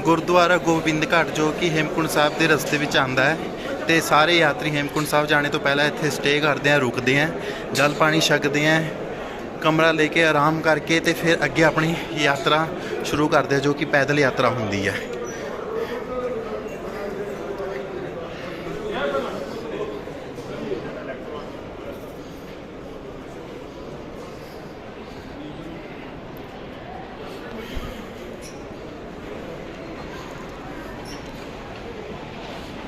गुरुद्वारा गोबिंद घाट जो कि हेमकुंड साहब के रस्ते में आता है। तो सारे यात्री हेमकुंड साहब जाने तो पहले इत्थे स्टे करते हैं, रुकते हैं, जल पानी छकते हैं, कमरा लेके आराम करके तो फिर अगे अपनी यात्रा शुरू करते हैं जो कि पैदल यात्रा होंदी है।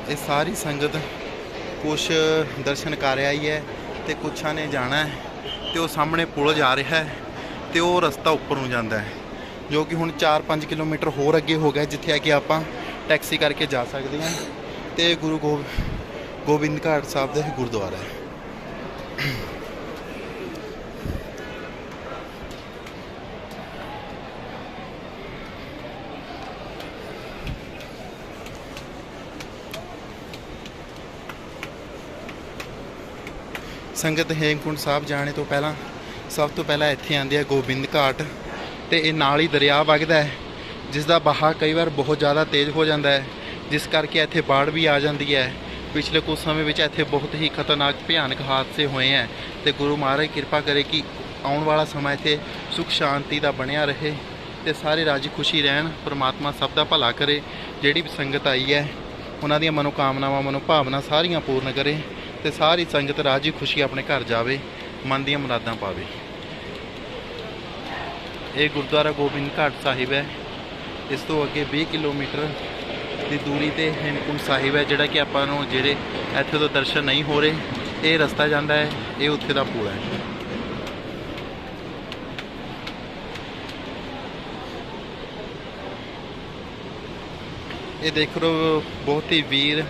ये सारी संगत कुछ दर्शन कर आई है तो कुछ ने जाना है, तो सामने पुल जा रहा है तो वो रस्ता उपर ਨੂੰ ਜਾਂਦਾ है जो कि हुण 4-5 किलोमीटर होर अगे हो गया जिथे कि आप टैक्सी करके जा सकते हैं। तो गुरु गोबिंद घाट साहब का गुरुद्वारा है। संगत हेमकुंड साहब जाने तो पहला सब तो पहला इत्थे आंदी है गोबिंद घाट, तो ये नाल ही दरिया वगदा है जिसका बहा कई बार बहुत ज़्यादा तेज़ हो जाता है, जिस करके इत्थे बाढ़ भी आ जाती है। पिछले कुछ समय में इत्थे बहुत ही खतरनाक भयानक हादसे हुए हैं। तो गुरु महाराज कृपा करे कि आने वाला समय इत्थे सुख शांति का बनया रहे, तो सारे राजी खुशी रहन, परमात्मा सब का भला करे। जिहड़ी भी संगत आई है उन्हां दी मनोकामनावां मनोभावना सारियां पूर्ण करे, तो सारी संगत राजी खुशी अपने घर जावे, मन दी मुरादां पावे। ये गुरुद्वारा गोबिंद घाट साहिब है। इस तो अगे 20 किलोमीटर की दूरी ते हेमकुंड साहिब है, जिहड़ा कि आपां नूं जिहड़े इत्थे तो दर्शन नहीं हो रहे, ये रस्ता जाता है, ये उत्थे दा पुल है। ये देख लो बहुत ही वीर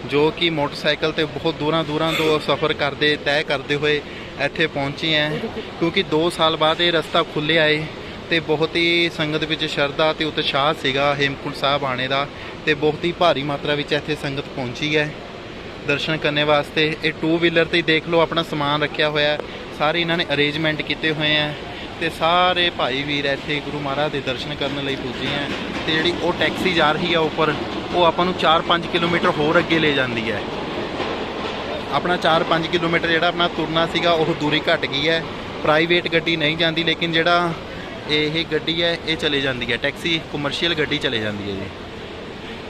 जो कि मोटरसाइकिल ते बहुत दूर तो सफ़र करते तय करते हुए इत्थे पहुँचे हैं, क्योंकि 2 साल बाद ये रस्ता खुले आए तो बहुत ही संगत विच शरधा ते उत्साह सीगा हेमकुंड साहब आने का, तो बहुत ही भारी मात्रा विच इत्थे संगत पहुँची है दर्शन करने वास्ते। ये 2 व्हीलर ते देख लो अपना समान रखा हुआ है, सारे इन्होंने अरेंजमेंट किए हुए हैं, तो सारे भाई वीर इत्थे गुरु महाराज के दर्शन करने लई पुजे हैं। तो जिहड़ी वो टैक्सी जा रही है ऊपर, वो आपां नूं 4-5 किलोमीटर होर अगे ले जाती है। अपना 4-5 किलोमीटर जिहड़ा अपना तुरना सीगा वो दूरी घट गई है। प्राइवेट गड्डी नहीं जाती, लेकिन जिहड़ा ये गड्डी है ये चले जाती है, टैक्सी कमर्शियल गड्डी चले जाती है जी।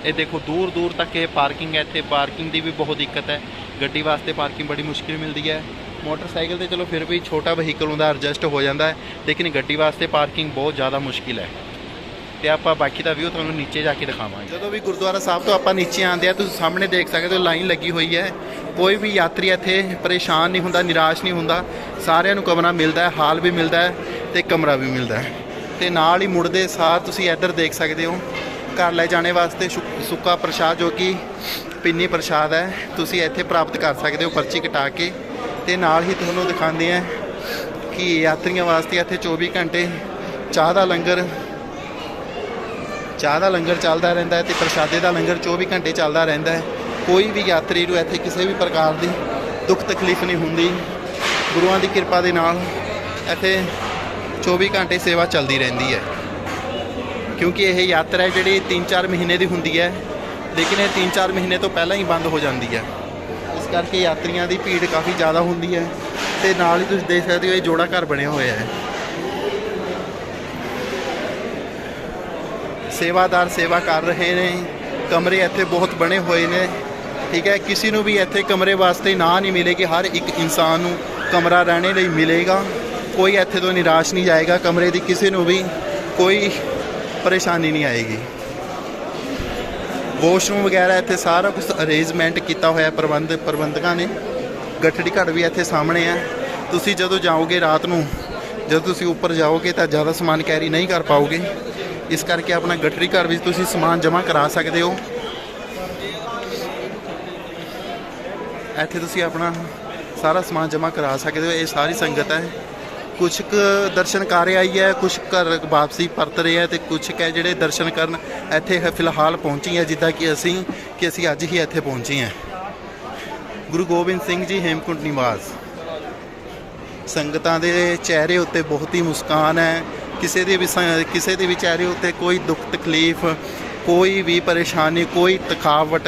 ये देखो दूर दूर तक ये पार्किंग है, इत्थे पार्किंग की भी बहुत दिक्कत है, गड्डी वास्ते पार्किंग बड़ी मुश्किल मिलती है। मोटरसाइकिल तो चलो फिर भी छोटा वहीकल होंदा एडजस्ट हो जाता है, लेकिन गड्डी वास्ते पार्किंग बहुत ज़्यादा मुश्किल है। तो आप बाकी का व्यू तुहानूं नीचे जाके दिखावांगे। जो भी गुरुद्वारा साहब तो आप नीचे आते हैं, तुम सामने देख सकते हो लाइन लगी हुई है। कोई भी यात्री इत्थे परेशान नहीं होंदा, निराश नहीं होंदा, सारिਆਂ ਨੂੰ कमरा मिलता है, हाल भी मिलता है तो कमरा भी मिलता है। तो नाल ही मुड़दे सार तुसीं इधर देख सकते हो घर ले जाने वास्ते सुक्का प्रसाद जो कि पिन्नी प्रसाद है, तुसीं इत्थे प्राप्त कर सकते हो पर्ची कटा के। तो नाल ही तुहानूं दिखाते हैं कि यात्रियों वास्ते इत्थे 24 घंटे चाह का लंगर चलता रहता है, तो प्रसादे का लंगर 24 घंटे चलता रहता है। कोई भी यात्री को इत्थे किसी भी प्रकार की दुख तकलीफ नहीं होंदी, गुरुआं की कृपा के नाल इत्थे 24 घंटे सेवा चलती रहती है। क्योंकि यह यात्रा है जी 3-4 महीने की होंदी है, लेकिन ये 3-4 महीने तो पहला ही बंद हो जाती है, इस करके यात्रियों की भीड़ काफ़ी ज़्यादा होंदी है। तो नाल ही तुसीं देख सकते हो ये जोड़ा घर बनया हुआ है, सेवादार सेवा कर रहे हैं, कमरे इत्थे बहुत बने हुए हैं। ठीक है, किसी को भी इत्थे कमरे वास्ते ना नहीं मिलेगी, हर एक इंसान को कमरा रहने लिए मिलेगा, कोई इत्थे तो निराश नहीं जाएगा, कमरे की किसी को भी कोई परेशानी नहीं आएगी। वॉशरूम वगैरह इत्थे सारा कुछ अरेंजमेंट किया हुआ प्रबंधकों ने। गठड़ी घट भी इत्थे सामने है। तुसीं जदों जाओगे रात को, जब तुसीं उपर जाओगे तो ज़्यादा समान कैरी नहीं कर पाओगे, इस करके अपना गठड़ी घर भी तुसीं समान जमा करा सकते हो। इत्थे तुसीं अपना सारा समान जमा करा सकते हो। ये सारी संगत है, कुछ दर्शन कर आई है, कुछ घर वापसी परत रहे हैं, तो कुछ है जिहड़े दर्शन करन इत्थे फिलहाल पहुँची है, जिद्दां कि असीं अज ही इत्थे पहुँचे हैं। गुरु गोबिंद सिंह जी हेमकुंड निवास। संगतां दे चेहरे उत्ते बहुत ही मुस्कान है, किसी के भी चेहरे उत्ते कोई दुख तकलीफ ਕੋਈ ਵੀ ਪਰੇਸ਼ਾਨੀ, ਕੋਈ ਥਕਾਵਟ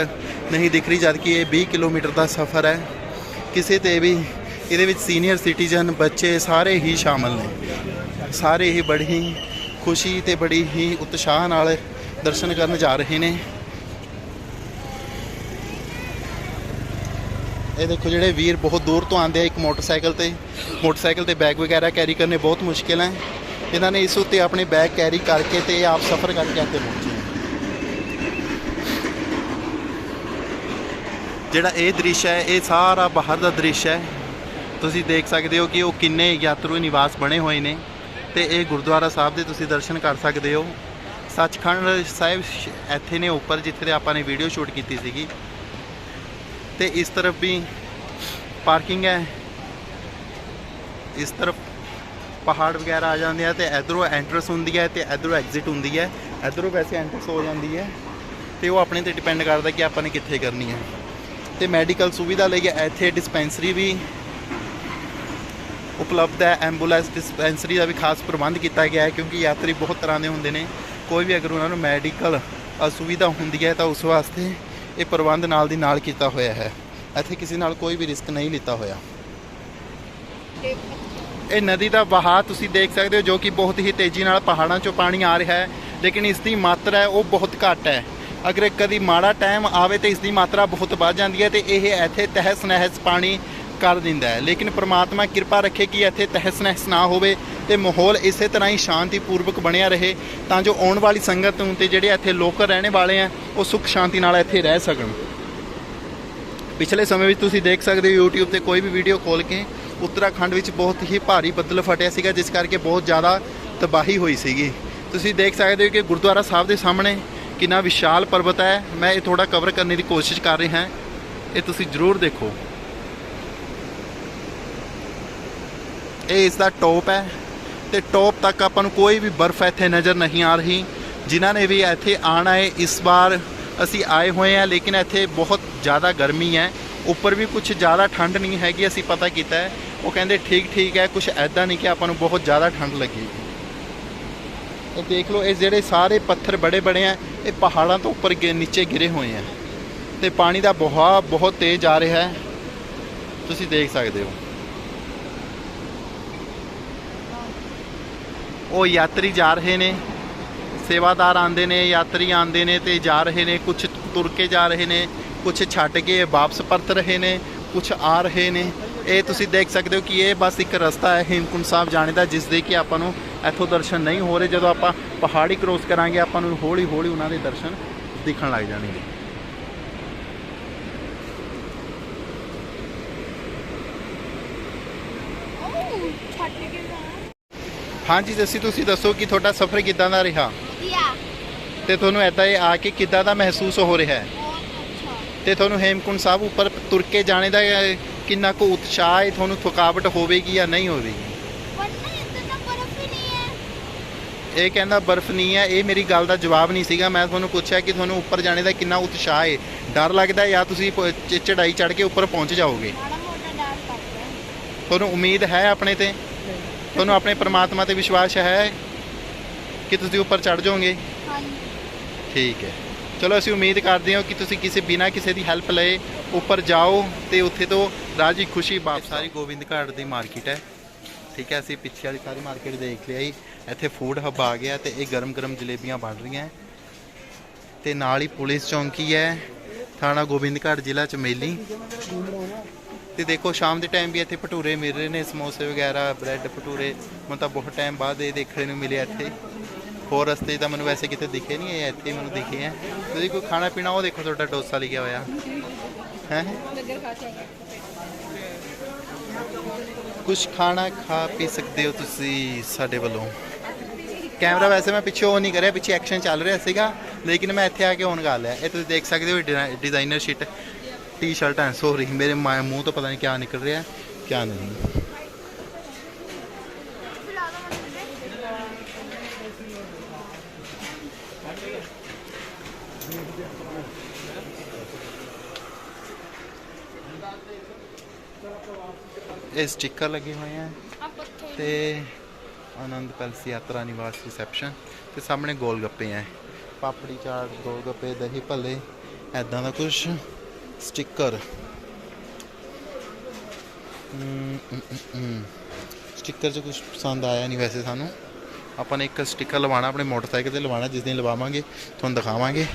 ਨਹੀਂ ਦਿਖ ਰਹੀ, ਜਦ ਕਿ ਇਹ 20 ਕਿਲੋਮੀਟਰ ਦਾ ਸਫ਼ਰ ਹੈ। ਕਿਸੇ ਤੇ ਵੀ ਇਹਦੇ ਵਿੱਚ ਸੀਨੀਅਰ ਸਿਟੀਜ਼ਨ, ਬੱਚੇ ਸਾਰੇ ਹੀ ਸ਼ਾਮਲ ਨੇ। ਸਾਰੇ ਹੀ ਬੜੀ ਹੀ ਖੁਸ਼ੀ ਤੇ ਬੜੀ ਹੀ ਉਤਸ਼ਾਹ ਨਾਲ ਦਰਸ਼ਨ ਕਰਨ ਜਾ ਰਹੇ ਨੇ। ਇਹ ਦੇਖੋ ਜਿਹੜੇ ਵੀਰ ਬਹੁਤ ਦੂਰ ਤੋਂ ਆਉਂਦੇ ਆ ਇੱਕ ਮੋਟਰਸਾਈਕਲ ਤੇ ਬੈਗ ਵਗੈਰਾ ਕੈਰੀ ਕਰਨੇ ਬਹੁਤ ਮੁਸ਼ਕਿਲ ਹੈ। ਇਹਨਾਂ ਨੇ ਇਸ ਉੱਤੇ ਆਪਣੇ ਬੈਗ ਕੈਰੀ ਕਰਕੇ ਤੇ ਆਪ ਸਫ਼ਰ ਕਰਕੇ ਇੱਥੇ ਪਹੁੰਚੇ। ਜਿਹੜਾ ਇਹ ਦ੍ਰਿਸ਼ ਹੈ, ਇਹ ਸਾਰਾ ਬਾਹਰ ਦਾ ਦ੍ਰਿਸ਼ ਹੈ। ਤੁਸੀਂ ਦੇਖ ਸਕਦੇ ਹੋ ਕਿ ਉਹ ਕਿੰਨੇ ਯਾਤਰੂ ਨਿਵਾਸ ਬਣੇ ਹੋਏ ਨੇ ਤੇ ਇਹ ਗੁਰਦੁਆਰਾ ਸਾਹਿਬ ਦੇ ਤੁਸੀਂ ਦਰਸ਼ਨ ਕਰ ਸਕਦੇ ਹੋ। ਸੱਚਖੰਡ ਸਾਹਿਬ ਇੱਥੇ ਨੇ ਉੱਪਰ, ਜਿੱਥੇ ਆਪਾਂ ਨੇ ਵੀਡੀਓ ਸ਼ੂਟ ਕੀਤੀ ਸੀਗੀ। ਤੇ ਇਸ ਤਰਫ ਵੀ ਪਾਰਕਿੰਗ ਹੈ, ਇਸ ਤਰਫ ਪਹਾੜ ਵਗੈਰਾ ਆ ਜਾਂਦੇ ਆ ਤੇ ਇਧਰੋਂ ਐਂਟਰੈਂਸ ਹੁੰਦੀ ਹੈ ਤੇ ਇਧਰੋਂ ਐਗਜ਼ਿਟ ਹੁੰਦੀ ਹੈ। ਇਧਰੋਂ ਵੈਸੇ ਐਂਟਰੈਂਸ ਹੋ ਜਾਂਦੀ ਹੈ ਤੇ ਉਹ ਆਪਣੇ ਤੇ ਡਿਪੈਂਡ ਕਰਦਾ ਕਿ ਆਪਾਂ ਨੇ ਕਿੱਥੇ ਕਰਨੀ ਹੈ। ਤੇ ਮੈਡੀਕਲ ਸੁਵਿਧਾ ਲਈ ਇੱਥੇ ਡਿਸਪੈਂਸਰੀ ਵੀ ਉਪਲਬਧ ਹੈ। ਐਂਬੂਲੈਂਸ ਡਿਸਪੈਂਸਰੀ ਦਾ ਵੀ ਖਾਸ ਪ੍ਰਬੰਧ ਕੀਤਾ ਗਿਆ ਹੈ, ਕਿਉਂਕਿ ਯਾਤਰੀ ਬਹੁਤ ਤਰ੍ਹਾਂ ਦੇ ਹੁੰਦੇ ਨੇ। ਕੋਈ ਵੀ ਅਗਰ ਉਹਨਾਂ ਨੂੰ ਮੈਡੀਕਲ ਅਸੁਵਿਧਾ ਹੁੰਦੀ ਹੈ ਤਾਂ ਉਸ ਵਾਸਤੇ ਇਹ ਪ੍ਰਬੰਧ ਨਾਲ ਦੀ ਨਾਲ ਕੀਤਾ ਹੋਇਆ ਹੈ। ਇੱਥੇ ਕਿਸੇ ਨਾਲ ਕੋਈ ਵੀ ਰਿਸਕ ਨਹੀਂ ਲਿੱਤਾ ਹੋਇਆ। ਇਹ ਨਦੀ ਦਾ ਵਹਾਅ ਤੁਸੀਂ ਦੇਖ ਸਕਦੇ ਹੋ, ਜੋ ਕਿ ਬਹੁਤ ਹੀ ਤੇਜ਼ੀ ਨਾਲ ਪਹਾੜਾਂ 'ਚੋਂ ਪਾਣੀ ਆ ਰਿਹਾ ਹੈ, ਲੇਕਿਨ ਇਸ ਦੀ ਮਾਤਰਾ ਹੈ ਉਹ ਬਹੁਤ ਘੱਟ ਹੈ। ਅਗਰ ਕਦੀ ਮਾੜਾ ਟਾਈਮ ਆਵੇ ਤਾਂ ਇਸ ਦੀ ਮਾਤਰਾ ਬਹੁਤ ਵੱਧ ਜਾਂਦੀ ਹੈ ਤੇ ਇਹ ਇੱਥੇ ਤਹਿਸ ਨਹਿਸ ਪਾਣੀ ਕਰ ਦਿੰਦਾ ਹੈ। ਲੇਕਿਨ ਪ੍ਰਮਾਤਮਾ ਕਿਰਪਾ ਰੱਖੇ ਕਿ ਇੱਥੇ ਤਹਿਸ ਨਹਿਸ ਨਾ ਹੋਵੇ ਤੇ ਮਾਹੌਲ ਇਸੇ ਤਰ੍ਹਾਂ ਹੀ ਸ਼ਾਂਤੀਪੂਰਵਕ ਬਣਿਆ ਰਹੇ, ਤਾਂ ਜੋ ਆਉਣ ਵਾਲੀ ਸੰਗਤ ਨੂੰ ਤੇ ਜਿਹੜੇ ਇੱਥੇ ਲੋਕਲ ਰਹਿਣੇ ਵਾਲੇ ਆ ਉਹ ਸੁੱਖ ਸ਼ਾਂਤੀ ਨਾਲ ਇੱਥੇ ਰਹਿ ਸਕਣ। ਪਿਛਲੇ ਸਮੇਂ ਵਿੱਚ ਤੁਸੀਂ ਦੇਖ ਸਕਦੇ ਹੋ YouTube ਤੇ ਕੋਈ ਵੀ ਵੀਡੀਓ ਖੋਲ੍ਹ ਕੇ, ਉੱਤਰਾਖੰਡ ਵਿੱਚ ਬਹੁਤ ਹੀ ਭਾਰੀ ਬੱਦਲ ਫਟਿਆ ਸੀਗਾ, ਜਿਸ ਕਰਕੇ ਬਹੁਤ ਜ਼ਿਆਦਾ ਤਬਾਹੀ ਹੋਈ ਸੀਗੀ। ਤੁਸੀਂ ਦੇਖ ਸਕਦੇ ਹੋ ਕਿ ਗੁਰਦੁਆਰਾ ਸਾਹਿਬ ਦੇ ਸਾਹਮਣੇ ਕਿੰਨਾ ਵਿਸ਼ਾਲ ਪਰਬਤ ਹੈ। ਮੈਂ ਇਹ ਥੋੜਾ ਕਵਰ ਕਰਨ ਦੀ ਕੋਸ਼ਿਸ਼ ਕਰ ਰਿਹਾ ਹਾਂ, ਇਹ ਤੁਸੀਂ ਜ਼ਰੂਰ ਦੇਖੋ। ਇਹ ਇਸ ਦਾ ਟੌਪ ਹੈ ਤੇ ਟੌਪ ਤੱਕ ਆਪਾਂ ਨੂੰ ਕੋਈ ਵੀ ਬਰਫ਼ ਇੱਥੇ ਨਜ਼ਰ ਨਹੀਂ ਆ ਰਹੀ। ਜਿਨ੍ਹਾਂ ਨੇ ਵੀ ਇੱਥੇ ਆਉਣਾ ਹੈ, ਇਸ ਵਾਰ ਅਸੀਂ ਆਏ ਹੋਏ ਹਾਂ, ਲੇਕਿਨ ਇੱਥੇ ਬਹੁਤ ਜ਼ਿਆਦਾ ਗਰਮੀ ਹੈ। ਉੱਪਰ ਵੀ ਕੁਝ ਜ਼ਿਆਦਾ ਠੰਡ ਨਹੀਂ ਹੈਗੀ, ਅਸੀਂ ਪਤਾ ਕੀਤਾ ਹੈ। ਉਹ ਕਹਿੰਦੇ ਠੀਕ ਹੈ, ਕੁਝ ਐਦਾਂ ਨਹੀਂ ਕਿ ਆਪਾਂ ਨੂੰ ਬਹੁਤ ਜ਼ਿਆਦਾ ਠੰਡ ਲੱਗੇਗੀ। ਇਹ ਦੇਖ ਲਓ, ਇਹ ਜਿਹੜੇ ਸਾਰੇ ਪੱਥਰ ਬੜੇ ਆ, ਇਹ ਪਹਾੜਾਂ ਤੋਂ ਉੱਪਰ ਨੀਚੇ ਗਿਰੇ ਹੋਏ ਆ ਤੇ ਪਾਣੀ ਦਾ ਵਹਾਅ ਬਹੁਤ ਤੇਜ਼ ਆ ਰਿਹਾ ਹੈ, ਤੁਸੀਂ ਦੇਖ ਸਕਦੇ ਹੋ। ਉਹ ਯਾਤਰੀ ਜਾ ਰਹੇ ਨੇ, ਸੇਵਾਦਾਰ ਆਉਂਦੇ ਨੇ, ਯਾਤਰੀ ਆਉਂਦੇ ਨੇ ਤੇ ਜਾ ਰਹੇ ਨੇ। ਕੁਝ ਤੁਰ ਕੇ ਜਾ ਰਹੇ ਨੇ, ਕੁਝ ਛੱਡ ਕੇ ਵਾਪਸ ਪਰਤ ਰਹੇ ਨੇ, ਕੁਝ ਆ ਰਹੇ ਨੇ। ਇਹ ਤੁਸੀਂ ਦੇਖ ਸਕਦੇ ਹੋ ਕਿ ਇਹ ਬਸ ਇੱਕ ਰਸਤਾ ਹੈ ਹੇਮਕੁੰਟ ਸਾਹਿਬ ਜਾਣੇ ਦਾ, ਜਿਸ ਦੇ ਕਿ ਆਪਾਂ ਨੂੰ ਇੱਥੋਂ ਦਰਸ਼ਨ ਨਹੀਂ ਹੋ ਰਹੇ। ਜਦੋਂ ਆਪਾਂ ਪਹਾੜੀ ਕ੍ਰੋਸ ਕਰਾਂਗੇ, ਆਪਾਂ ਨੂੰ ਹੌਲੀ ਹੌਲੀ ਉਹਨਾਂ ਦੇ ਦਰਸ਼ਨ ਦਿਖਣ ਲੱਗ ਜਾਣਗੇ। ਹਾਂਜੀ ਜੱਸੀ, ਤੁਸੀਂ ਦੱਸੋ ਕਿ ਤੁਹਾਡਾ ਸਫ਼ਰ ਕਿੱਦਾਂ ਦਾ ਰਿਹਾ ਤੇ ਤੁਹਾਨੂੰ ਇੱਦਾਂ ਇਹ ਆ ਕੇ ਕਿੱਦਾਂ ਦਾ ਮਹਿਸੂਸ ਹੋ ਰਿਹਾ ਹੈ? ਤੇ ਤੁਹਾਨੂੰ ਹੇਮਕੁੰਟ ਸਾਹਿਬ ਉੱਪਰ ਤੁਰ ਕੇ ਜਾਣੇ ਦਾ ਕਿੰਨਾ ਕੁ ਉਤਸ਼ਾਹ ਹੈ? ਤੁਹਾਨੂੰ ਥਕਾਵਟ ਹੋਵੇਗੀ ਜਾਂ ਨਹੀਂ ਹੋਵੇਗੀ? ਇਹ ਕਹਿੰਦਾ ਬਰਫ਼ ਨਹੀਂ ਹੈ। ਇਹ ਮੇਰੀ ਗੱਲ ਦਾ ਜਵਾਬ ਨਹੀਂ ਸੀਗਾ। ਮੈਂ ਤੁਹਾਨੂੰ ਪੁੱਛਿਆ ਕਿ ਤੁਹਾਨੂੰ ਉੱਪਰ ਜਾਣੇ ਦਾ ਕਿੰਨਾ ਉਤਸ਼ਾਹ ਹੈ, ਡਰ ਲੱਗਦਾ ਜਾਂ ਤੁਸੀਂ ਚੜ੍ਹਾਈ ਚੜ੍ਹ ਕੇ ਉੱਪਰ ਪਹੁੰਚ ਜਾਓਗੇ? ਤੁਹਾਨੂੰ ਉਮੀਦ ਹੈ ਆਪਣੇ ਤੇ? ਤੁਹਾਨੂੰ ਆਪਣੇ ਪਰਮਾਤਮਾ ਤੇ ਵਿਸ਼ਵਾਸ ਹੈ ਕਿ ਤੁਸੀਂ ਉੱਪਰ ਚੜ੍ਹ ਜਾਓਗੇ? ਠੀਕ ਹੈ, ਚਲੋ ਅਸੀਂ ਉਮੀਦ ਕਰਦੇ ਹਾਂ ਕਿ ਤੁਸੀਂ ਬਿਨਾਂ ਕਿਸੇ ਦੀ ਹੈਲਪ ਲਏ ਉੱਪਰ ਜਾਓ ਤੇ ਉੱਥੇ ਤੋਂ ਰਾਜੀ ਖੁਸ਼ੀ ਵਾਪਸ। ਸਾਰੀ ਗੋਬਿੰਦ ਘਾਟ ਦੀ ਮਾਰਕੀਟ ਹੈ, ਠੀਕ ਹੈ। ਅਸੀਂ ਪਿੱਛੇ ਵਾਲੀ ਸਾਰੀ ਮਾਰਕੀਟ ਦੇਖ ਲਿਆ ਜੀ। ਇੱਥੇ ਫੂਡ ਹੱਬ ਆ ਗਿਆ ਤੇ ਇਹ ਗਰਮ ਜਲੇਬੀਆਂ ਬਣ ਰਹੀਆਂ ਤੇ ਨਾਲ ਹੀ ਪੁਲਿਸ ਚੌਂਕੀ ਹੈ, ਥਾਣਾ ਗੋਬਿੰਦ ਘਾਟ, ਜ਼ਿਲ੍ਹਾ ਚਮੇਲੀ। ਤੇ ਦੇਖੋ ਸ਼ਾਮ ਦੇ ਟਾਈਮ ਵੀ ਇੱਥੇ ਭਟੂਰੇ ਮਿਲ ਰਹੇ ਨੇ, ਸਮੋਸੇ ਵਗੈਰਾ, ਬ੍ਰੈਡ ਭਟੂਰੇ। ਮੈਨੂੰ ਤਾਂ ਬਹੁਤ ਟਾਈਮ ਬਾਅਦ ਇਹ ਦੇਖਣ ਨੂੰ ਮਿਲਿਆ ਇੱਥੇ। ਹੋਰ ਰਸਤੇ ਤਾਂ ਮੈਨੂੰ ਵੈਸੇ ਕਿਤੇ ਦਿਖੇ ਨਹੀਂ, ਇਹ ਇੱਥੇ ਮੈਨੂੰ ਦਿਖੇ ਹੈ। ਤੁਸੀਂ ਕੋਈ ਖਾਣਾ ਪੀਣਾ, ਉਹ ਦੇਖੋ ਤੁਹਾਡਾ ਡੋਸਾ ਲਿਖਿਆ ਹੋਇਆ ਹੈ। ਕੁਛ ਖਾਣਾ ਖਾ ਪੀ ਸਕਦੇ ਹੋ ਤੁਸੀਂ ਸਾਡੇ ਵੱਲੋਂ। ਕੈਮਰਾ ਵੈਸੇ ਮੈਂ ਪਿੱਛੇ ਉਹ ਨਹੀਂ ਕਰਿਆ, ਪਿੱਛੇ ਐਕਸ਼ਨ ਚੱਲ ਰਿਹਾ ਸੀਗਾ, ਲੇਕਿਨ ਮੈਂ ਇੱਥੇ ਆ ਕੇ ਔਨ ਕਰ ਲਿਆ। ਇਹ ਤੁਸੀਂ ਦੇਖ ਸਕਦੇ ਹੋ ਡਿਜ਼ਾਈਨਰ ਸ਼ੀਟ ਟੀ-ਸ਼ਰਟਾਂ। ਸੋਰੀ, ਮੇਰੇ ਮੂੰਹ ਤੋਂ ਪਤਾ ਨਹੀਂ ਕਿਆ ਨਿਕਲ ਰਿਹਾ ਕਿਆ ਨਹੀਂ। ਇਹ ਸਟicker ਲੱਗੇ ਹੋਏ ਆ ਤੇ ਆਨੰਦ ਪੈਲਸ ਯਾਤਰਾ ਨਿਵਾਸ ਰਿਸੈਪਸ਼ਨ ਤੇ ਸਾਹਮਣੇ ਗੋਲ ਗੱਪੇ ਆ। ਪਾਪੜੀ ਚਾਟ, ਗੋਲ ਗੱਪੇ, ਦਹੀਂ ਭੱਲੇ, ਐਦਾਂ ਦਾ ਕੁਛ। ਸਟicker ਸਟicker 'ਚ ਕੁਛ ਪਸੰਦ ਆਇਆ ਨਹੀਂ ਵੈਸੇ ਸਾਨੂੰ। ਆਪਾਂ ਨੇ ਇੱਕ ਸਟicker ਲਵਾਉਣਾ ਆਪਣੇ ਮੋਟਰਸਾਈਕਲ 'ਤੇ ਲਵਾਉਣਾ, ਜਿਸ ਦਿਨ ਲਵਾਵਾਂਗੇ ਤੁਹਾਨੂੰ ਦਿਖਾਵਾਂਗੇ।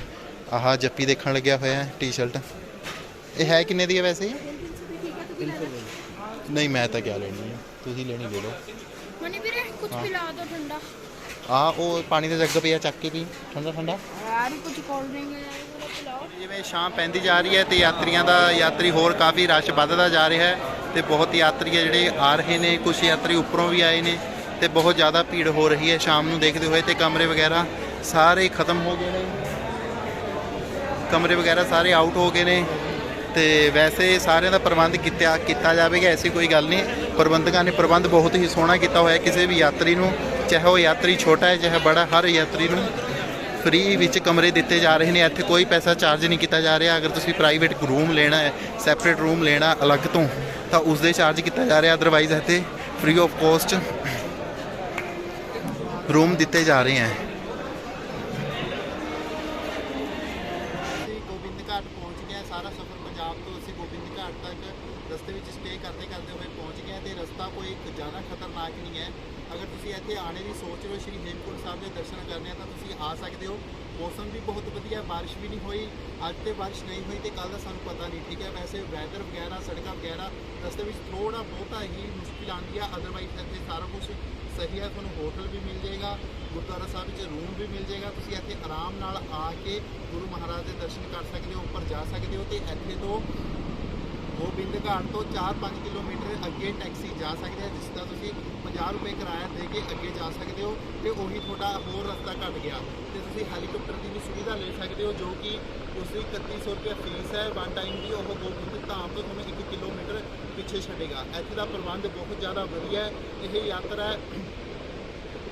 ਆਹ ਜੱਪੀ ਦੇਖਣ ਲੱਗਿਆ ਹੋਇਆ ਟੀ-ਸ਼ਰਟ। ਇਹ ਹੈ ਕਿੰਨੇ ਦੀ ਹੈ ਵੈਸੇ? ਨਹੀਂ ਮੈਂ ਤਾਂ ਕਿਆ ਲੈਣੀ ਹੈ, ਤੁਸੀਂ ਲੈਣੀ ਲੈ ਲਓ। ਮਨੀ ਵੀਰੇ ਕੁਝ ਪਿਲਾ ਦਿਓ ਠੰਡਾ। ਉਹ ਪਾਣੀ ਦਾ ਜੱਗ ਪਿਆ, ਚੱਕ ਕੇ ਪੀ, ਠੰਡਾ ਠੰਡਾ ਯਾਰ ਕੁਝ ਕੋਲਡ ਡਰਿੰਕ ਪਿਲਾਓ। ਜਿਵੇਂ ਸ਼ਾਮ ਪੈਂਦੀ ਜਾ ਰਹੀ ਹੈ ਤੇ ਯਾਤਰੀ ਹੋਰ ਕਾਫੀ ਰਸ਼ ਵੱਧਦਾ ਜਾ ਰਿਹਾ ਹੈ ਤੇ ਬਹੁਤ ਯਾਤਰੀ ਹੈ ਜਿਹੜੇ ਆ ਰਹੇ ਨੇ। ਕੁਝ ਯਾਤਰੀ ਉੱਪਰੋਂ ਵੀ ਆਏ ਨੇ ਤੇ ਬਹੁਤ ਜ਼ਿਆਦਾ ਭੀੜ ਹੋ ਰਹੀ ਹੈ ਸ਼ਾਮ ਨੂੰ ਦੇਖਦੇ ਹੋਏ। ਤੇ ਕਮਰੇ ਵਗੈਰਾ ਸਾਰੇ ਖਤਮ ਹੋ ਗਏ ਨੇ, ਕਮਰੇ ਵਗੈਰਾ ਸਾਰੇ ਆਊਟ ਹੋ ਗਏ ਨੇ। ਤੇ ਵੈਸੇ ਸਾਰਿਆਂ ਦਾ ਪ੍ਰਬੰਧ ਕੀਤਾ ਜਾਵੇਗਾ, ਐਸੀ ਕੋਈ ਗੱਲ ਨਹੀਂ। ਪ੍ਰਬੰਧਕਾਂ ਨੇ ਪ੍ਰਬੰਧ ਬਹੁਤ ਹੀ ਸੋਹਣਾ ਕੀਤਾ ਹੋਇਆ। ਕਿਸੇ ਵੀ ਯਾਤਰੀ ਨੂੰ, ਚਾਹੇ ਉਹ ਯਾਤਰੀ ਛੋਟਾ ਹੈ ਚਾਹੇ ਬੜਾ, ਹਰ ਯਾਤਰੀ ਨੂੰ ਫ੍ਰੀ ਵਿੱਚ ਕਮਰੇ ਦਿੱਤੇ ਜਾ ਰਹੇ ਨੇ। ਇੱਥੇ ਕੋਈ ਪੈਸਾ ਚਾਰਜ ਨਹੀਂ ਕੀਤਾ ਜਾ ਰਿਹਾ। ਅਗਰ ਤੁਸੀਂ ਪ੍ਰਾਈਵੇਟ ਰੂਮ ਲੈਣਾ ਹੈ, ਸੈਪਰੇਟ ਰੂਮ ਲੈਣਾ ਅਲੱਗ ਤੋਂ, ਤਾਂ ਉਸ ਦੇ ਚਾਰਜ ਕੀਤਾ ਜਾ ਰਿਹਾ। ਅਦਰਵਾਈਜ਼ ਇੱਥੇ ਫ੍ਰੀ ਆਫ ਕੋਸਟ ਰੂਮ ਦਿੱਤੇ ਜਾ ਰਹੇ ਹੈ। ਗੋਬਿੰਦ ਘਾਟ ਪਹੁੰਚ ਗਏ। ਸਾਰਾ ਸਫ਼ਰ ਪੰਜਾਬ ਤੋਂ ਅਸੀਂ ਗੋਬਿੰਦ ਘਾਟ ਤੱਕ ਰਸਤੇ ਵਿੱਚ ਸਟੇ ਕਰਦੇ ਹੋਏ ਪਹੁੰਚ ਗਏ ਤੇ ਰਸਤਾ ਕੋਈ ਜ਼ਿਆਦਾ ਖਤਰਨਾਕ ਨਹੀਂ ਹੈ। ਅਗਰ ਤੁਸੀਂ ਇੱਥੇ ਆਉਣੇ ਦੀ ਸੋਚ ਰਹੇ ਹੋ, ਸ਼੍ਰੀ ਹੇਮਕੁੰਟ ਸਾਹਿਬ ਦੇ ਦਰਸ਼ਨ ਕਰਨੇ ਆ, ਤਾਂ ਤੁਸੀਂ ਆ ਸਕਦੇ ਹੋ। ਮੌਸਮ ਵੀ ਬਹੁਤ ਵਧੀਆ, ਬਾਰਿਸ਼ ਵੀ ਨਹੀਂ ਹੋਈ ਅੱਜ, ਤੇ ਬਾਰਿਸ਼ ਨਹੀਂ ਹੋਈ ਤੇ ਕੱਲ੍ਹ ਦਾ ਸਾਨੂੰ ਪਤਾ ਨਹੀਂ, ਠੀਕ ਹੈ। ਵੈਸੇ ਵੈਦਰ ਵਗੈਰਾ, ਸੜਕਾਂ ਵਗੈਰਾ ਰਸਤੇ ਵਿੱਚ ਥੋੜ੍ਹਾ ਬਹੁਤਾ ਹੀ ਮੁਸ਼ਕਿਲ ਆਉਂਦੀ ਆ। ਅਦਰਵਾਈਜ਼ ਇੱਥੇ ਸਾਰਾ ਕੁਝ ਸਹੀ ਹੈ। ਤੁਹਾਨੂੰ ਹੋਟਲ ਵੀ ਮਿਲ ਜਾਏਗਾ, ਗੁਰਦੁਆਰਾ ਸਾਹਿਬ ਵਿੱਚ ਰੂਮ ਵੀ ਮਿਲ ਜਾਏਗਾ। ਤੁਸੀਂ ਇੱਥੇ ਆਰਾਮ ਨਾਲ ਆ ਕੇ ਗੁਰੂ ਮਹਾਰਾਜ ਦੇ ਦਰਸ਼ਨ ਕਰ ਸਕਦੇ ਹੋ, ਉੱਪਰ ਜਾ ਸਕਦੇ ਹੋ। ਤੇ ਇੱਥੇ ਤੋਂ ਗੋਬਿੰਦ ਘਾਟ ਤੋਂ 4-5 ਕਿਲੋਮੀਟਰ ਅੱਗੇ ਟੈਕਸੀ ਜਾ ਸਕਦੀ ਹੈ, ਜਿਸ ਦਾ ਤੁਸੀਂ 50 ਰੁਪਏ ਕਿਰਾਇਆ ਦੇ ਕੇ ਅੱਗੇ ਜਾ ਸਕਦੇ ਹੋ। ਤੇ ਉਹੀ ਤੁਹਾਡਾ ਹੋਰ ਰਸਤਾ ਘੱਟ ਗਿਆ ਤੇ ਤੁਸੀਂ ਹੈਲੀਕਾਪਟਰ ਦੀ ਵੀ ਸੁਵਿਧਾ ਲੈ ਸਕਦੇ ਹੋ, ਜੋ ਕਿ ਉਸਦੀ 3100 ਰੁਪਏ ਫੀਸ ਹੈ ਵਨ ਟਾਈਮ ਦੀ। ਉਹ ਗੋਬਿੰਦ ਧਾਮ ਤੋਂ ਤੁਹਾਨੂੰ 1 ਕਿਲੋਮੀਟਰ ਪਿੱਛੇ ਛੱਡੇਗਾ। ਇੱਥੇ ਦਾ ਪ੍ਰਬੰਧ ਬਹੁਤ ਜ਼ਿਆਦਾ ਵਧੀਆ ਹੈ। ਇਹ ਯਾਤਰਾ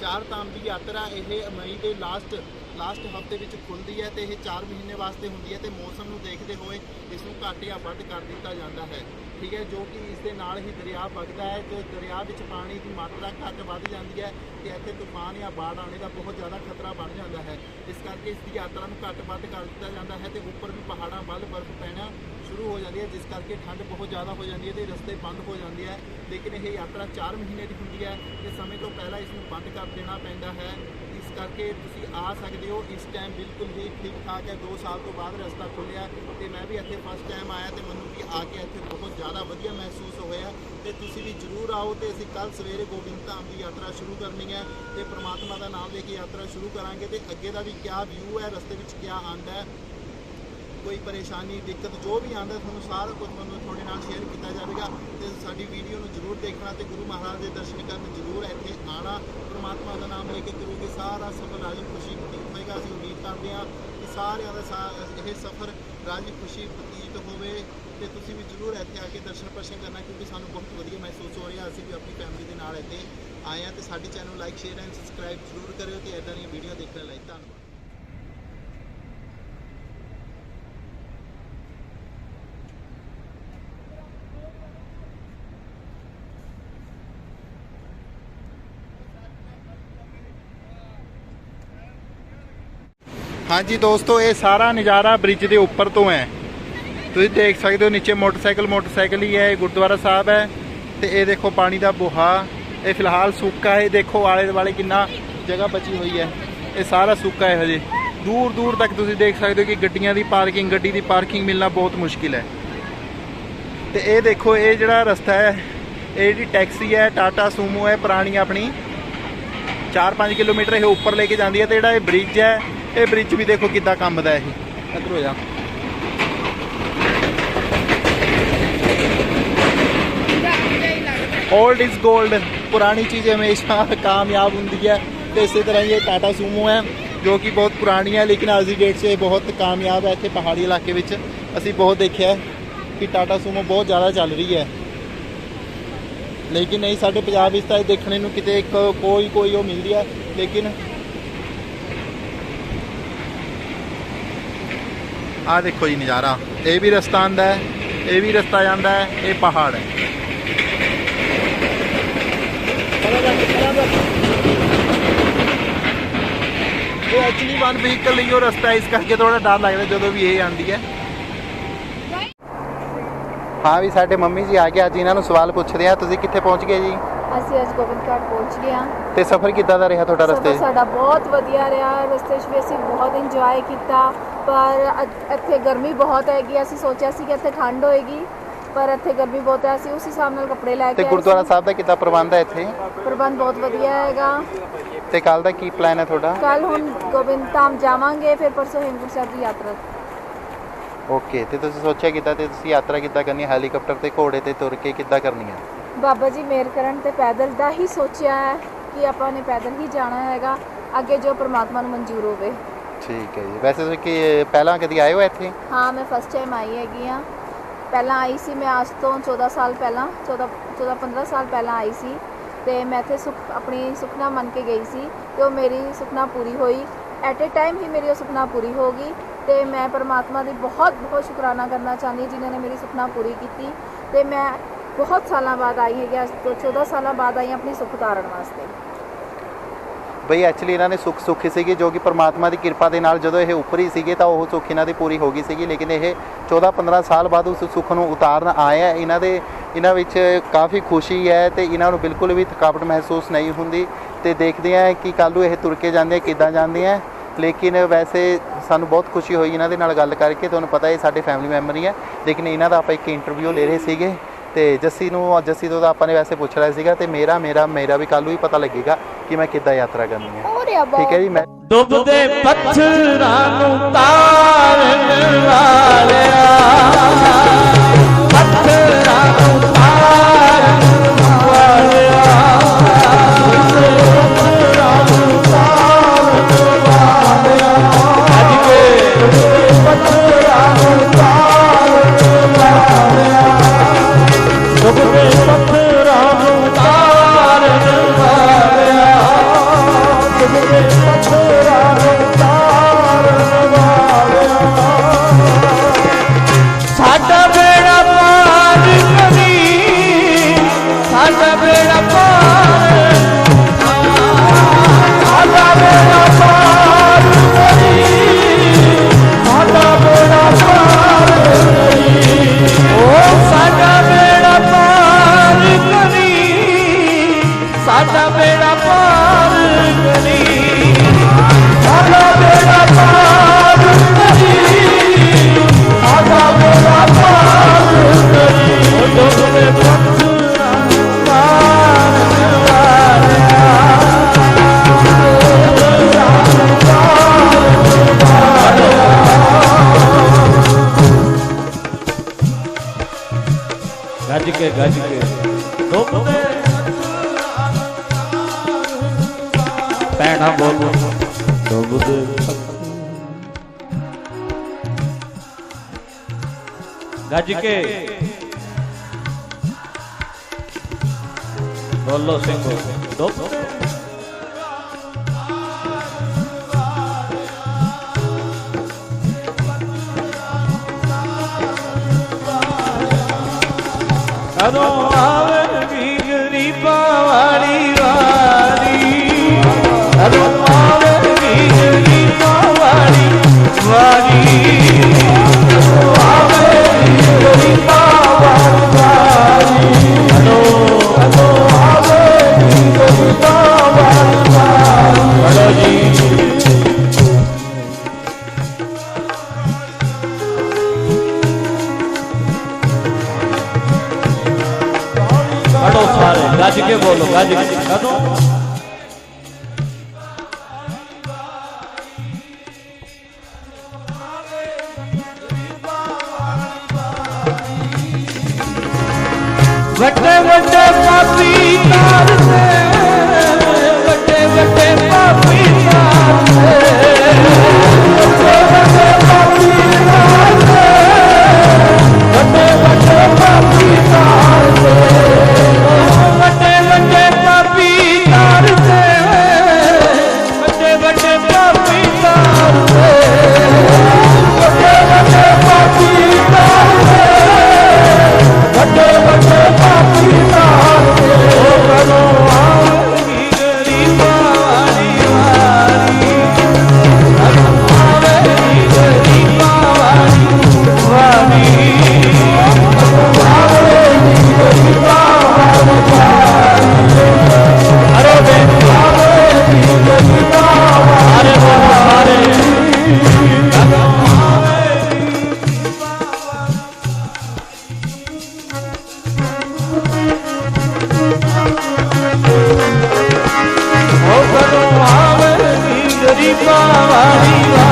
ਚਾਰ ਧਾਮ ਦੀ ਯਾਤਰਾ ਇਹ ਮਈ ਦੇ ਲਾਸਟ ਹਫਤੇ ਵਿੱਚ ਖੁੱਲ੍ਹਦੀ ਹੈ ਤੇ ਇਹ 4 ਮਹੀਨੇ ਵਾਸਤੇ ਹੁੰਦੀ ਹੈ। ਤੇ ਮੌਸਮ ਨੂੰ ਦੇਖਦੇ ਹੋਏ ਇਸ ਨੂੰ ਘੱਟ ਜਾਂ ਵੱਧ ਕਰ ਦਿੱਤਾ ਜਾਂਦਾ ਹੈ, ਠੀਕ ਹੈ। ਜੋ ਕਿ ਇਸ ਦੇ ਨਾਲ ਹੀ ਦਰਿਆ ਵਗਦਾ ਹੈ, ਜੋ ਦਰਿਆ ਵਿੱਚ ਪਾਣੀ ਦੀ ਮਾਤਰਾ ਘੱਟ ਵੱਧ ਜਾਂਦੀ ਹੈ ਤੇ ਇੱਥੇ ਤੂਫਾਨ ਜਾਂ ਬਾੜ ਆਉਣੇ ਦਾ ਬਹੁਤ ਜ਼ਿਆਦਾ ਖਤਰਾ ਬਣ ਜਾਂਦਾ ਹੈ। ਇਸ ਕਰਕੇ ਇਸ ਦੀ ਯਾਤਰਾ ਨੂੰ ਘੱਟ ਵੱਧ ਕਰ ਦਿੱਤਾ ਜਾਂਦਾ ਹੈ ਤੇ ਉੱਪਰ ਵੀ ਪਹਾੜਾਂ ਵੱਲ ਬਰਫ਼ ਪੈਣਾ ਸ਼ੁਰੂ ਹੋ ਜਾਂਦੀ ਹੈ, ਜਿਸ ਕਰਕੇ ਠੰਡ ਬਹੁਤ ਜ਼ਿਆਦਾ ਹੋ ਜਾਂਦੀ ਹੈ ਤੇ ਰਸਤੇ ਬੰਦ ਹੋ ਜਾਂਦੇ ਹੈ। ਲੇਕਿਨ ਇਹ ਯਾਤਰਾ 4 ਮਹੀਨੇ ਦੀ ਹੁੰਦੀ ਹੈ ਤੇ ਸਮੇਂ ਤੋਂ ਪਹਿਲਾਂ ਇਸ ਨੂੰ ਬੰਦ ਕਰ ਦੇਣਾ ਪੈਂਦਾ ਹੈ। ਇਸ ਕਰਕੇ ਤੁਸੀਂ ਆ ਸਕਦੇ ਹੋ। ਇਸ ਟਾਈਮ ਬਿਲਕੁਲ ਹੀ ਠੀਕ ਠਾਕ ਹੈ। 2 ਸਾਲ ਤੋਂ ਬਾਅਦ ਰਸਤਾ ਖੁੱਲ੍ਹਿਆ ਤੇ ਮੈਂ ਵੀ ਇੱਥੇ ਫਸਟ ਟਾਈਮ ਆਇਆ ਤੇ ਮੈਨੂੰ ਵੀ ਆ ਕੇ ਇੱਥੇ ਬਹੁਤ ਜ਼ਿਆਦਾ ਵਧੀਆ ਮਹਿਸੂਸ ਹੋਇਆ। ਤੇ ਤੁਸੀਂ ਵੀ ਜ਼ਰੂਰ ਆਓ। ਤੇ ਅਸੀਂ ਕੱਲ੍ਹ ਸਵੇਰੇ ਗੋਬਿੰਦ ਧਾਮ ਦੀ ਯਾਤਰਾ ਸ਼ੁਰੂ ਕਰਨੀ ਹੈ ਤੇ ਪ੍ਰਮਾਤਮਾ ਦਾ ਨਾਮ ਲੈ ਕੇ ਯਾਤਰਾ ਸ਼ੁਰੂ ਕਰਾਂਗੇ। ਤੇ ਅੱਗੇ ਦਾ ਵੀ ਕਿਆ ਵਿਊ ਹੈ, ਰਸਤੇ ਵਿੱਚ ਕਿਆ ਆਉਂਦਾ ਹੈ, ਕੋਈ ਪਰੇਸ਼ਾਨੀ ਦਿੱਕਤ ਜੋ ਵੀ ਆਉਂਦਾ, ਤੁਹਾਨੂੰ ਸਾਰਾ ਕੁਝ ਮੈਨੂੰ ਤੁਹਾਡੇ ਨਾਲ ਸ਼ੇਅਰ ਕੀਤਾ ਜਾਵੇਗਾ। ਤੇ ਸਾਡੀ ਵੀਡੀਓ ਨੂੰ ਜ਼ਰੂਰ ਦੇਖਣਾ ਤੇ ਗੁਰੂ ਮਹਾਰਾਜ ਦੇ ਦਰਸ਼ਨ ਕਰਨ ਜ਼ਰੂਰ ਇੱਥੇ ਆਉਣਾ। ਪਰਮਾਤਮਾ ਦਾ ਨਾਮ ਲੈ ਕੇ ਕਰੋਗੇ ਸਾਰਾ ਸਫ਼ਰ ਰਾਜੀ ਖੁਸ਼ੀ ਬਤੀਤ ਹੋਏਗਾ। ਅਸੀਂ ਉਮੀਦ ਕਰਦੇ ਹਾਂ ਕਿ ਸਾਰਿਆਂ ਦਾ ਇਹ ਸਫ਼ਰ ਰਾਜੀ ਖੁਸ਼ੀ ਬਤੀਤ ਹੋਵੇ ਤੇ ਤੁਸੀਂ ਵੀ ਜ਼ਰੂਰ ਇੱਥੇ ਆ ਕੇ ਦਰਸ਼ਨ ਪ੍ਰਸ਼ਨ ਕਰਨਾ, ਕਿਉਂਕਿ ਸਾਨੂੰ ਬਹੁਤ ਵਧੀਆ ਮਹਿਸੂਸ ਹੋ ਰਿਹਾ। ਅਸੀਂ ਵੀ ਆਪਣੀ ਫੈਮਿਲੀ ਦੇ ਨਾਲ ਇੱਥੇ ਆਏ ਹਾਂ। ਤੇ ਸਾਡੀ ਚੈਨਲ ਨੂੰ ਲਾਈਕ, ਸ਼ੇਅਰ ਐਂਡ ਸਬਸਕ੍ਰਾਈਬ ਜ਼ਰੂਰ ਕਰਿਓ ਤੇ ਇੱਦਾਂ ਦੀਆਂ ਵੀਡੀਓ ਦੇਖਣ ਲਈ ਧੰਨਵਾਦ। ਹਾਂਜੀ ਦੋਸਤੋ, ਇਹ ਸਾਰਾ ਨਜ਼ਾਰਾ ਬ੍ਰਿਜ ਦੇ ਉੱਪਰ ਤੋਂ ਹੈ। ਤੁਸੀਂ ਦੇਖ ਸਕਦੇ ਹੋ ਨੀਚੇ ਮੋਟਰਸਾਈਕਲ ਹੀ ਹੈ। ਇਹ ਗੁਰਦੁਆਰਾ ਸਾਹਿਬ ਹੈ ਤੇ ਇਹ ਦੇਖੋ ਪਾਣੀ ਦਾ ਬੁਹਾ। ਇਹ ਫਿਲਹਾਲ ਸੁੱਕਾ ਹੈ। ਦੇਖੋ ਆਲੇ ਦੁਆਲੇ ਕਿੰਨਾ ਜਗ੍ਹਾ ਬਚੀ ਹੋਈ ਹੈ। ਇਹ ਸਾਰਾ ਸੁੱਕਾ ਹੈ। ਹਜੇ ਦੂਰ ਤੱਕ ਤੁਸੀਂ ਦੇਖ ਸਕਦੇ ਹੋ ਕਿ ਗੱਡੀ ਦੀ ਪਾਰਕਿੰਗ ਮਿਲਣਾ ਬਹੁਤ ਮੁਸ਼ਕਿਲ ਹੈ। ਤੇ ਇਹ ਦੇਖੋ, ਇਹ ਜਿਹੜਾ ਰਸਤਾ ਹੈ, ਇਹ ਜਿਹੜੀ ਟੈਕਸੀ ਹੈ ਟਾਟਾ ਸੂਮੋ ਹੈ ਪੁਰਾਣੀ ਆਪਣੀ, 4-5 ਕਿਲੋਮੀਟਰ ਇਹ ਉੱਪਰ ਲੈ ਕੇ ਜਾਂਦੀ ਹੈ। ਤੇ ਜਿਹੜਾ ਇਹ ਬ੍ਰਿਜ ਹੈ, ਇਹ ਬ੍ਰਿਜ ਵੀ ਦੇਖੋ ਕਿੱਦਾਂ ਕੰਮ ਦਾ। ਇਹ ਇੱਧਰ ਹੋ ਜਾ। ओल्ड इज़ गोल्ड, पुरानी चीज़ हमेशा कामयाब होंगी है। तो इसी तरह ये टाटा सूमो है जो कि बहुत पुरानी है, लेकिन आज की डेट से बहुत कामयाब है। इतने पहाड़ी इलाके में असी बहुत देखा है कि टाटा सूमो बहुत ज़्यादा चल रही है, लेकिन नहीं साढ़े पंजाब तो देखने को कितने कोई वो मिलती है। लेकिन आ देखो जी नज़ारा, ये भी रस्ता आंदा है, ये भी रस्ता जाता है, ये पहाड़ है। ਐਕਚੁਅਲੀ ਵਨ ਵਹੀਕਲ ਲਈ ਉਹ ਰਸਤਾ ਇਸ ਕਰਕੇ ਥੋੜਾ ਡਰ ਲੱਗਦਾ ਜਦੋਂ ਵੀ ਇਹ ਆਉਂਦੀ ਹੈ। ਹਾਂ ਵੀ ਸਾਡੇ ਮੰਮੀ ਜੀ ਆ ਗਏ, ਅੱਜ ਇਹਨਾਂ ਨੂੰ ਸਵਾਲ ਪੁੱਛਦੇ ਆ ਤੁਸੀਂ ਕਿੱਥੇ ਪਹੁੰਚ ਗਏ ਜੀ? ਅਸੀਂ ਅੱਜ ਗੋਬਿੰਦ ਘਾਟ ਪਹੁੰਚ ਗਏ ਹਾਂ ਤੇ ਸਫ਼ਰ ਕਿੱਦਾਂ ਦਾ ਰਿਹਾ ਤੁਹਾਡਾ ਰਸਤੇ? ਸਫ਼ਰ ਸਾਡਾ ਬਹੁਤ ਵਧੀਆ ਰਿਹਾ। ਰਸਤੇ 'ਚ ਵੀ ਅਸੀਂ ਬਹੁਤ ਇੰਜੋਏ ਕੀਤਾ, ਪਰ ਇੱਥੇ ਗਰਮੀ ਬਹੁਤ ਹੈਗੀ। ਅਸੀਂ ਸੋਚਿਆ ਸੀ ਕਿ ਇੱਥੇ ਠੰਡ ਹੋਏਗੀ, ਪਰ ਇੱਥੇ ਗਰਮੀ ਬਹੁਤ ਹੈ। ਅਸੀਂ ਉਸ ਹਿਸਾਬ ਨਾਲ ਕੱਪੜੇ ਲੈ ਕੇ ਤੇ ਗੁਰਦੁਆਰਾ ਸਾਹਿਬ ਦਾ ਕਿੱਦਾਂ ਪ੍ਰਬੰਧ ਹੈ ਇੱਥੇ? ਪ੍ਰਬੰਧ ਬਹੁਤ ਵਧੀਆ ਹੈਗਾ। ਤੇ ਕੱਲ ਦਾ ਕੀ ਪਲਾਨ ਹੈ ਤੁਹਾਡਾ? ਕੱਲ ਹੁਣ ਗੋਬਿੰਦ ਧਾਮ ਜਾਵਾਂਗੇ, ਫਿਰ ਪਰਸੋਂ ਹੇਮਕੁੰਟ ਸਾਹਿਬ ਦੀ ਯਾਤਰਾ। ਓਕੇ, ਤੇ ਤੁਸੀਂ ਸੋਚਿਆ ਕਿੱਦਾਂ ਤੇ ਤੁਸੀਂ ਯਾਤਰਾ ਕਿੱਦਾਂ ਕਰਨੀ ਹੈ? ਹੈਲੀਕਾਪਟਰ ਤੇ ਘੋੜੇ ਤੇ ਤੁਰ ਕੇ ਕਿੱਦਾਂ ਕਰਨੀ ਹੈ? ਬਾਬਾ ਜੀ ਮਿਹਰ ਕਰਨ ਤੇ ਪੈਦਲ ਦਾ ਹੀ ਸੋਚਿਆ ਹੈ ਕਿ ਆਪਾਂ ਨੇ ਪੈਦਲ ਹੀ ਜਾਣਾ ਹੈਗਾ, ਅੱਗੇ ਜੋ ਪ੍ਰਮਾਤਮਾ ਨੂੰ ਮਨਜ਼ੂਰ ਹੋਵੇ। ਠੀਕ ਹੈ ਜੀ। ਵੈਸੇ ਤੁਸੀਂ ਕਿ ਪਹਿਲਾਂ ਕਦੀ ਆਏ ਹੋ ਇੱਥੇ? ਹਾਂ, ਮੈਂ ਫਸਟ ਟਾਈਮ ਆਈ ਹੈਗੀ ਹਾਂ। ਪਹਿਲਾਂ ਆਈ ਸੀ ਮੈਂ ਅੱਜ ਤੋਂ 14 ਸਾਲ ਪਹਿਲਾਂ, 14-15 ਸਾਲ ਪਹਿਲਾਂ ਆਈ ਸੀ, ਤੇ ਮੈਂ ਇੱਥੇ ਆਪਣੀ ਸੁਖਨਾ ਮੰਨ ਕੇ ਗਈ ਸੀ, ਤੇ ਉਹ ਮੇਰੀ ਸੁਖਨਾ ਪੂਰੀ ਹੋਈ। ਐਟ ਏ ਟਾਈਮ ਹੀ ਮੇਰੀ ਉਹ ਸੁਖਨਾ ਪੂਰੀ ਹੋ ਗਈ, ਤੇ ਮੈਂ ਪਰਮਾਤਮਾ ਦੀ ਬਹੁਤ ਬਹੁਤ ਸ਼ੁਕਰਾਨਾ ਕਰਨਾ ਚਾਹੁੰਦੀ ਜਿਨ੍ਹਾਂ ਨੇ ਮੇਰੀ ਸੁਖਨਾ ਪੂਰੀ ਕੀਤੀ। ਤੇ ਮੈਂ ਬਹੁਤ ਸਾਲਾਂ ਬਾਅਦ ਆਈ ਹੈਗੀ, ਅੱਜ ਤੋਂ 14 ਸਾਲਾਂ ਬਾਅਦ ਆਈ ਆਪਣੀ ਸੁੱਖ ਉਤਾਰਨ ਵਾਸਤੇ। ਬਈ ਐਕਚੁਅਲੀ ਇਹਨਾਂ ਨੇ ਸੁੱਖ ਸੁੱਖੀ ਸੀਗੀ, ਜੋ ਕਿ ਪਰਮਾਤਮਾ ਦੀ ਕਿਰਪਾ ਦੇ ਨਾਲ ਜਦੋਂ ਇਹ ਉੱਪਰੀ ਸੀਗੇ ਤਾਂ ਉਹ ਸੁੱਖ ਇਹਨਾਂ ਦੀ ਪੂਰੀ ਹੋ ਗਈ ਸੀਗੀ, ਲੇਕਿਨ ਇਹ 14-15 ਸਾਲ ਬਾਅਦ ਉਸ ਸੁੱਖ ਨੂੰ ਉਤਾਰਨ ਆਏ ਆ। ਇਹਨਾਂ ਵਿੱਚ ਕਾਫੀ ਖੁਸ਼ੀ ਹੈ ਤੇ ਇਹਨਾਂ ਨੂੰ ਬਿਲਕੁਲ ਵੀ ਥਕਾਵਟ ਮਹਿਸੂਸ ਨਹੀਂ ਹੁੰਦੀ। ਤੇ ਦੇਖਦੇ ਆ ਕਿ ਕੱਲ੍ਹ ਨੂੰ ਇਹ ਤੁਰ ਕੇ ਜਾਂਦੇ ਆ ਕਿੱਦਾਂ ਜਾਂਦੇ ਆ। ਲੇਕਿਨ ਵੈਸੇ ਸਾਨੂੰ ਬਹੁਤ ਖੁਸ਼ੀ ਹੋਈ ਇਹਨਾਂ ਦੇ ਨਾਲ ਗੱਲ ਕਰਕੇ। ਤੁਹਾਨੂੰ ਪਤਾ ਇਹ ਸਾਡੇ ਫੈਮਿਲੀ ਮੈਂਬਰ ਹੀ ਹੈ, ਲੇਕਿਨ ਇਹਨਾਂ ਦਾ ਆਪਾਂ ਇੱਕ ਇੰਟਰਵਿਊ ਲੈ ਰਹੇ ਸੀਗੇ ਤੇ ਜੱਸੀ ਤੋਂ ਤਾਂ ਆਪਾਂ ਨੇ ਵੈਸੇ ਪੁੱਛ ਰਿਹਾ ਸੀਗਾ, ਤੇ ਮੇਰਾ ਵੀ ਕੱਲ੍ਹ ਨੂੰ ਹੀ ਪਤਾ ਲੱਗੇਗਾ ਕਿ ਮੈਂ ਕਿੱਦਾਂ ਯਾਤਰਾ ਕਰਨੀ ਹੈ। ਠੀਕ ਹੈ ਜੀ। ਮੈਂ ਡੁੱਬਦੇ ਪੱਥਰਾਂ ਨੂੰ ਤਾਰਨ ਵਾਲਿਆ, ਪੱਥਰਾਂ ਨੂੰ ਤਾਰਨ ਵਾਲਿਆ, ਪੱਥਰਾਂ ਨੂੰ ਤਾਰਨ ਵਾਲਿਆ, ਅੱਜ ਕੇ ਪੱਥਰਾਂ ਨੂੰ ਤਾਰਨ ਵਾਲਿਆ, ਡੁੱਬਦੇ ਪੱਥਰਾਂ ਨੂੰ ਤਾਰਨ ਵਾਲਿਆ, ਡੁੱਬਦੇ ਪੱਥਰਾਂ ਨੂੰ ਤਾਰਨ ਵਾਲਿਆ, ਸਾਡਾ ਬੇੜਾ ਪਾਰ ਕਰੀ, ਸਾਡਾ ਬੇੜਾ ਪਾਰ, ਸਾਡਾ ਬੇੜਾ ਪਾਰ ਕਰੀ, ਸਾਡਾ ਬੇੜਾ ਪਾਰ ਕਰੀ, ਓ ਸਾਡਾ ਬੇੜਾ ਪਾਰ ਕਰੀ, ਸਾਡਾ ਬੇੜਾ ਪਾਰ ਕਰੀ, ਸਾਡਾ ਬੇੜਾ ਪਾਰ ਕਰੀ, ਸਾਡਾ ਬੇੜਾ ਪਾਰ ਕਰੀ, ਡੁੱਬਦੇ ਪੱਥਰਾਂ ਨੂੰ ਤਾਰਨ ਵਾਲਿਆ, ਗੱਜ ਕੇ ਡੁੱਬਦੇ ਪੈਣਾ ਬੋਲੋ, ਡੁੱਬਦੇ ਗੱਜ ਕੇ ਬੋਲੋ ਸਿੰਘੋ, ਡੁੱਬਦੇ ਕਦੋਂ ਆਵੇਗੀ ਗਰੀਬਾਂ ਵਾਲੀ ਵਾਰੀ, ਕਦੋਂ ਆਵੇਗੀ ਗਰੀਬਾਂ ਵਾਲੀ ਵਾਰੀ, ਕਦੋਂ ਆਵੇਗੀ ਗਰੀਬਾਂ ਵਾਲੀ ਵਾਰੀ, ਕਦੋਂ ਆਵੇਗੀ ਗਰੀਬਾਂ ਵਾਲੀ ਵਾਰੀ। ਬੜੋ ਜੀ ਪੜੋ ਸਾਰੇ ਗੱਜ ਕੇ ਬੋਲੋ, ਗੱਜ ਕੇ ਕਦੋਂ ਵੱਡੇ ਵੱਡੇ ਪਾਪੀ ਤਾਰਦੇ, ਵੱਡੇ ਵੱਡੇ ਪਾਪੀ ਤਾਰਦੇ, ਵੱਡੇ ਵੱਡੇ ਪਾਪੀ ਤਾਰਦੇ, ਵੱਡੇ ਵੱਡੇ ਪਾਪੀ ਤਾਰਦੇ, ਵੱਡੇ ਵੱਡੇ ਪਾਪੀ ਤਾਰਦੇ, ਵੱਡੇ ਵੱਡੇ ਪਾਪੀ ਤਾਰਦੇ, ਵੱਡੇ ਵੱਡੇ ਪਾਪੀ ਤਾਰਦੇ, ਵੱਡੇ ਵੱਡੇ ਪਾਪੀ ਤਾਰਦੇ, ਕਦੋਂ ਆਵੇਗੀ ਗਰੀਬਾਂ ਵਾਲੀ ਵਾਰੀ। ਕਿਰਪਾ ਵਾਲੀ